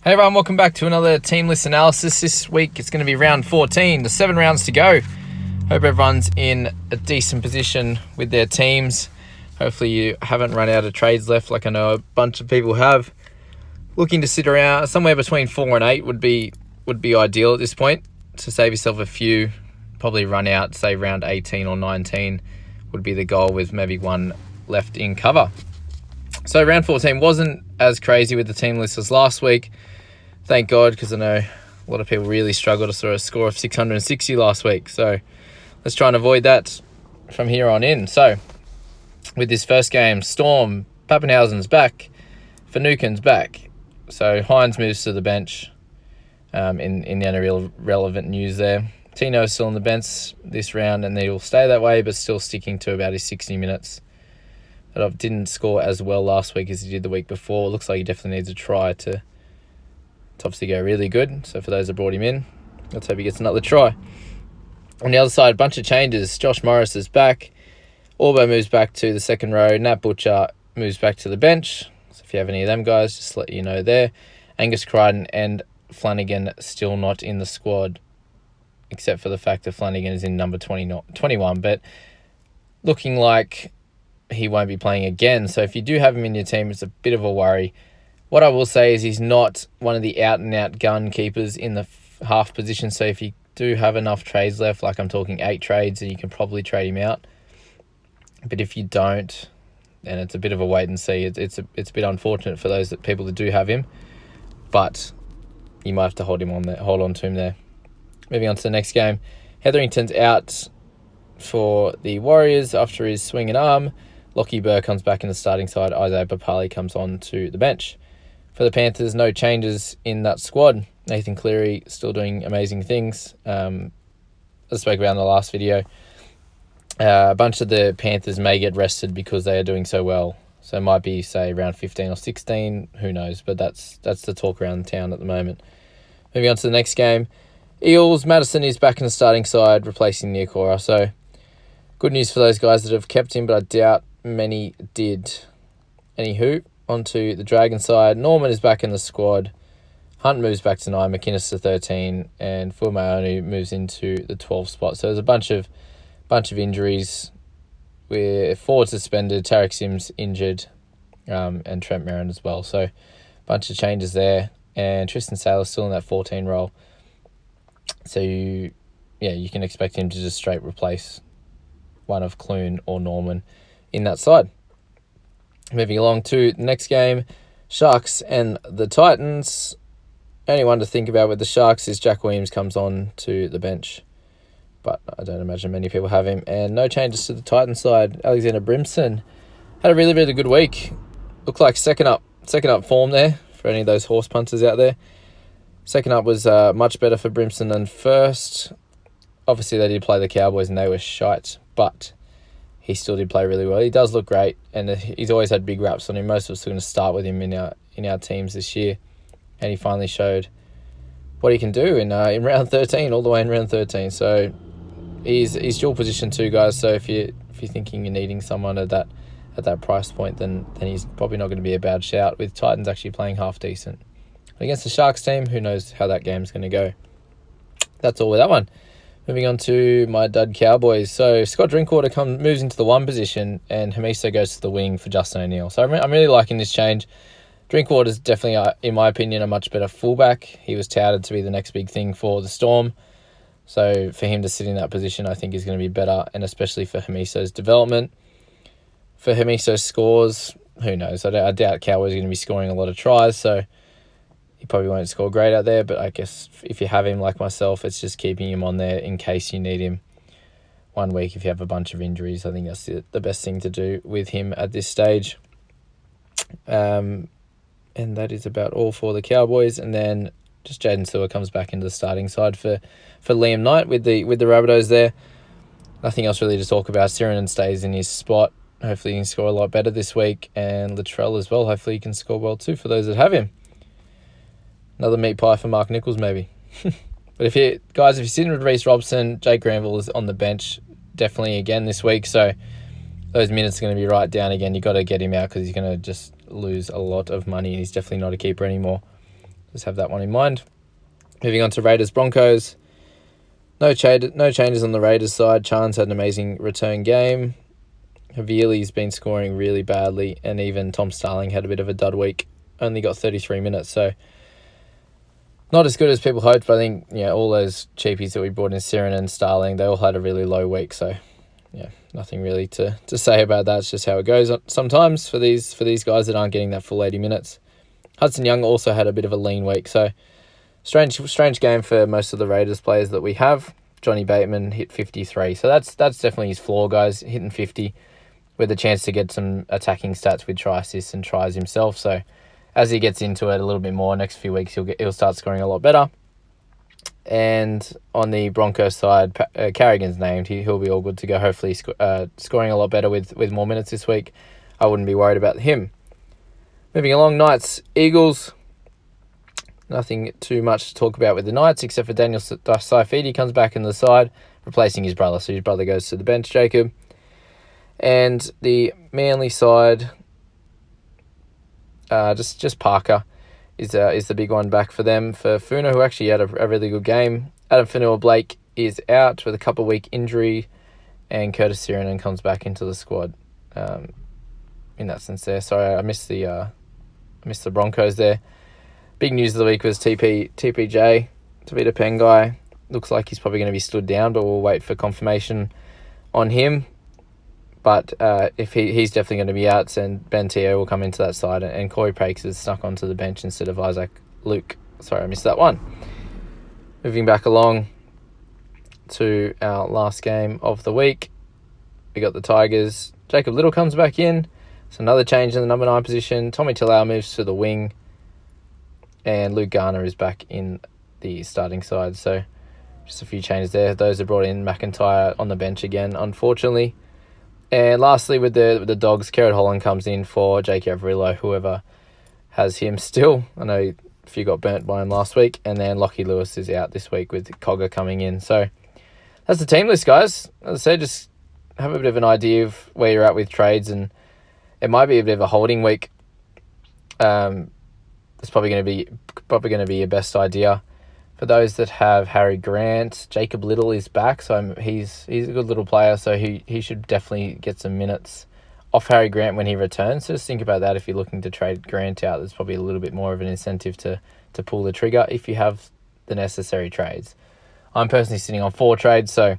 Hey everyone, welcome back to another team list analysis. This week it's going to be round 14, the 7 rounds to go. Hope everyone's in a decent position with their teams. Hopefully you haven't run out of trades left like I know a bunch of people have. Looking to sit around somewhere between 4 and 8 would be ideal at this point. To save yourself a few, probably run out, say round 18 or 19 would be the goal with maybe one left in cover. So round 14 wasn't as crazy with the team list as last week. Thank God, because I know a lot of people really struggled to sort of score of 660 last week. So let's try and avoid that from here on in. So with this first game, Storm, Pappenhausen's back, Finucane's back. So Hines moves to the bench in the NRL relevant news there. Tino's still on the bench this round and he will stay that way, but still sticking to about his 60 minutes. But didn't score as well last week as he did the week before. Looks like he definitely needs a try to obviously go really good. So for those that brought him in, let's hope he gets another try. On the other side, a bunch of changes. Josh Morris is back. Orbo moves back to the second row. Nat Butcher moves back to the bench. So if you have any of them guys, just let you know there. Angus, Crawden and Flanagan still not in the squad, except for the fact that Flanagan is in number 21, but looking like he won't be playing again. So if you do have him in your team, it's a bit of a worry. What I will say is he's not one of the out-and-out gun keepers in the half position. So if you do have enough trades left, like I'm talking 8 trades, then you can probably trade him out. But if you don't, then it's a bit of a wait and see. It's a bit unfortunate for those people that do have him, but you might have to hold on to him there. Moving on to the next game, Hetherington's out for the Warriors after his swinging arm. Lockie Burr comes back in the starting side. Isaiah Papali comes on to the bench. For the Panthers, no changes in that squad. Nathan Cleary still doing amazing things. As I spoke about in the last video, a bunch of the Panthers may get rested because they are doing so well. So it might be, say, round 15 or 16. Who knows? But that's the talk around town at the moment. Moving on to the next game. Eels, Madison is back in the starting side, replacing Niokora. So good news for those guys that have kept him, but I doubt many did. Anywho, onto the Dragon side. Norman is back in the squad. Hunt moves back to 9, McInnes to 13, and Fuimaonu moves into the 12th spot. So there's a bunch of injuries. We're forward suspended, Tarek Sims injured, and Trent Merrin as well. So a bunch of changes there. And Tristan Saylor's still in that 14 role. So you can expect him to just straight replace one of Clune or Norman in that side. Moving along to the next game, Sharks and the Titans. Only one to think about with the Sharks is Jack Williams comes on to the bench, but I don't imagine many people have him. And no changes to the Titans side. Alexander Brimson had a really, really good week. Looked like second up form there for any of those horse punters out there. Second up was much better for Brimson than first. Obviously, they did play the Cowboys and they were shite, but he still did play really well. He does look great, and he's always had big raps on him. Most of us are going to start with him in our teams this year, and he finally showed what he can do in round 13, all the way in round 13. So he's dual position too, guys. So if you're thinking you're needing someone at that price point, then he's probably not going to be a bad shout. With Titans actually playing half decent against the Sharks team, who knows how that game's going to go. That's all with that one. Moving on to my dud Cowboys. So Scott Drinkwater moves into the 1 position and Hamiso goes to the wing for Justin O'Neill. So I'm really liking this change. Drinkwater's definitely, in my opinion, a much better fullback. He was touted to be the next big thing for the Storm. So for him to sit in that position, I think is going to be better, and especially for Hamiso's development. For Hamiso's scores, who knows? I doubt Cowboys are going to be scoring a lot of tries, so he probably won't score great out there, but I guess if you have him like myself, it's just keeping him on there in case you need him 1 week if you have a bunch of injuries. I think that's the best thing to do with him at this stage. And that is about all for the Cowboys. And then just Jaden Sewer comes back into the starting side for Liam Knight with the Rabbitohs there. Nothing else really to talk about. Sirenen stays in his spot. Hopefully he can score a lot better this week. And Latrell as well. Hopefully he can score well too for those that have him. Another meat pie for Mark Nichols, maybe. But if you're sitting with Reece Robson, Jake Granville is on the bench definitely again this week. So those minutes are going to be right down again. You've got to get him out because he's going to just lose a lot of money and he's definitely not a keeper anymore. just have that one in mind. Moving on to Raiders Broncos. No changes on the Raiders side. Chance had an amazing return game. Havili's been scoring really badly, and even Tom Starling had a bit of a dud week. Only got 33 minutes, so not as good as people hoped. But I think all those cheapies that we brought in, Siren and Starling, they all had a really low week. So nothing really to say about that. It's just how it goes sometimes for these guys that aren't getting that full 80 minutes. Hudson Young also had a bit of a lean week, so strange game for most of the Raiders players that we have. Johnny Bateman hit 53, so that's definitely his floor, guys, hitting 50 with a chance to get some attacking stats with try assists and tries himself. So as he gets into it a little bit more next few weeks, he'll start scoring a lot better. And on the Broncos side, Carrigan's named. He'll be all good to go. Hopefully scoring a lot better with more minutes this week. I wouldn't be worried about him. Moving along, Knights, Eagles. Nothing too much to talk about with the Knights, except for Daniel Saifidi comes back in the side, replacing his brother. So his brother goes to the bench, Jacob. And the Manly side, just Parker is the big one back for them. For Funa, who actually had a really good game. Adam Fanua-Blake is out with a couple-week injury, and Curtis Sirenan comes back into the squad. In that sense there. Sorry, I missed the Broncos there. Big news of the week was TPJ, Tavita Pengai. Looks like he's probably going to be stood down, but we'll wait for confirmation on him. But if he's definitely going to be out, and Ben Teo will come into that side, and Corey Prakes is snuck onto the bench instead of Isaac Luke. Sorry, I missed that one. Moving back along to our last game of the week, we got the Tigers. Jacob Little comes back in. So another change in the number 9 position. Tommy Talau moves to the wing, and Luke Garner is back in the starting side. So just a few changes there. Those are brought in. McIntyre on the bench again, unfortunately. And lastly, with the Dogs, Kerrod Holland comes in for Jake Averillo, whoever has him still. I know a few got burnt by him last week. And then Lockie Lewis is out this week with Cogger coming in. So that's the team list, guys. As I said, just have a bit of an idea of where you're at with trades, and it might be a bit of a holding week. It's probably going to be your best idea. For those that have Harry Grant, Jacob Little is back, so he's a good little player, so he should definitely get some minutes off Harry Grant when he returns. So just think about that if you're looking to trade Grant out. There's probably a little bit more of an incentive to pull the trigger if you have the necessary trades. I'm personally sitting on 4 trades, so I'm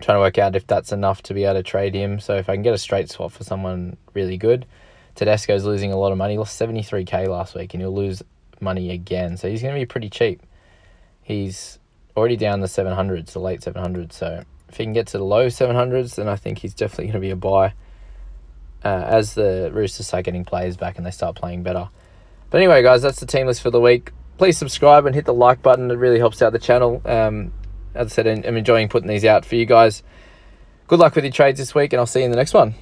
trying to work out if that's enough to be able to trade him. So if I can get a straight swap for someone really good. Tedesco's losing a lot of money. He lost 73k last week, and he'll lose money again. So he's going to be pretty cheap. He's already down the 700s, the late 700s. So if he can get to the low 700s, then I think he's definitely going to be a buy as the Roosters start getting players back and they start playing better. But anyway, guys, that's the team list for the week. Please subscribe and hit the like button. It really helps out the channel. As I said, I'm enjoying putting these out for you guys. Good luck with your trades this week, and I'll see you in the next one.